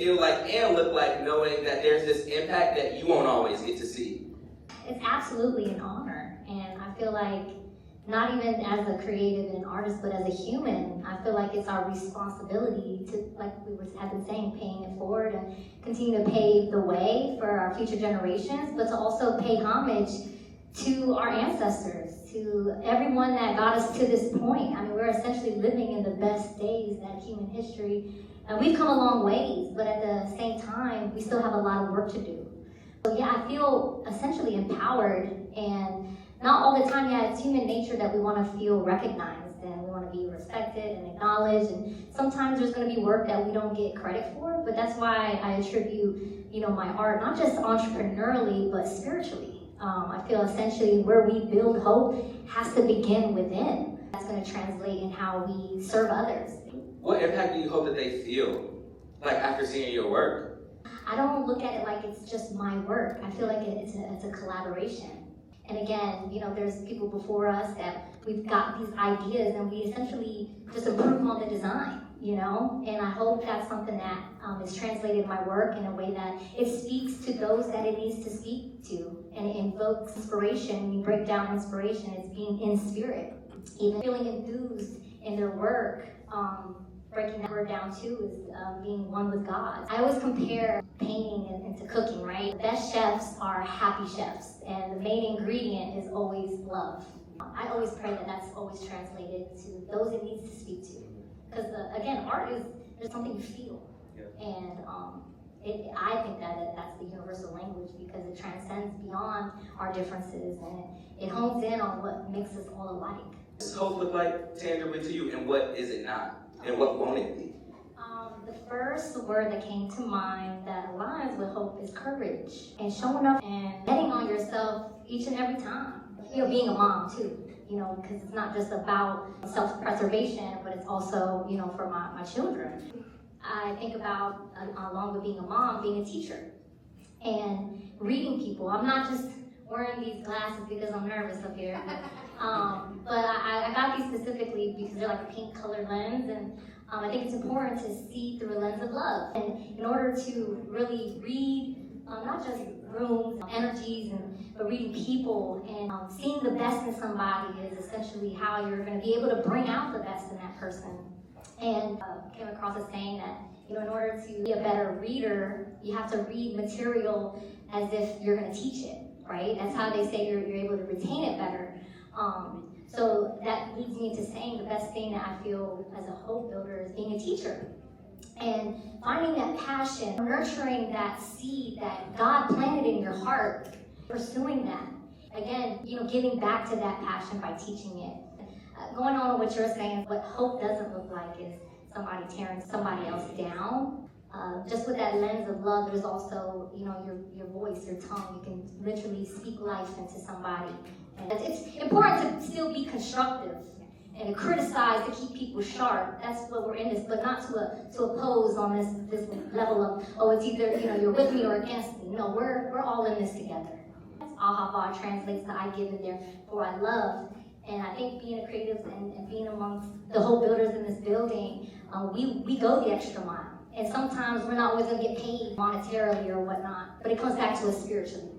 feel like and look like knowing that there's this impact that you won't always get to see? It's absolutely an honor, and I feel like not even as a creative and artist, but as a human, I feel like it's our responsibility to, like we have been saying, paying it forward and continue to pave the way for our future generations, but to also pay homage to our ancestors, to everyone that got us to this point. I mean, we're essentially living in the best days that human history, and we've come a long ways, but at the same time, we still have a lot of work to do. So yeah, I feel essentially empowered, and not all the time, yeah, it's human nature that we want to feel recognized and we want to be respected and acknowledged, and sometimes there's going to be work that we don't get credit for, but that's why I attribute, my art, not just entrepreneurially, but spiritually. I feel essentially where we build hope has to begin within. That's going to translate in how we serve others. What impact do you hope that they feel, like after seeing your work? I don't look at it like it's just my work. I feel like it's a collaboration. And again, there's people before us that we've got these ideas and we essentially just improve on the design, And I hope that's something that is translated in my work in a way that it speaks to those that it needs to speak to. And it invokes inspiration. When you break down inspiration, it's being in spirit. Even feeling enthused in their work, breaking that word down too is being one with God. I always compare painting and to cooking, right? The best chefs are happy chefs, and the main ingredient is always love. I always pray that that's always translated to those it needs to speak to. Because again, art is there's something you feel, and I think that that's the universal language because it transcends beyond our differences and it hones in on what makes us all alike. What does hope look like tangibly to you, and what is it not? And what won't it be? The first word that came to mind that aligns with hope is courage, and showing up and betting on yourself each and every time. Being a mom too, because it's not just about self-preservation, but it's also, for my children. I think about, along with being a mom, being a teacher and reading people. I'm not just wearing these glasses because I'm nervous up here. But I got these specifically because they're like a pink colored lens, and I think it's important to see through a lens of love. And in order to really read, not just rooms, energies, but reading people and seeing the best in somebody is essentially how you're going to be able to bring out the best in that person. And came across a saying that, in order to be a better reader, you have to read material as if you're going to teach it, right? That's how they say you're able to retain it better. So that leads me to saying the best thing that I feel as a hope builder is being a teacher. And finding that passion, nurturing that seed that God planted in your heart, pursuing that. Again, giving back to that passion by teaching it. Going on with what you're saying, what hope doesn't look like is somebody tearing somebody else down. Just with that lens of love, there's also, your voice, your tongue. You can literally speak life into somebody. And it's important to still be constructive and to criticize, to keep people sharp. That's what we're in this, but not to oppose on this level of, it's either, you're with me or against me. No, we're all in this together. Ahava translates to I give and therefore I love. And I think being a creative and being amongst the whole builders in this building, we go the extra mile. And sometimes we're not always going to get paid monetarily or whatnot, but it comes back to us spiritually.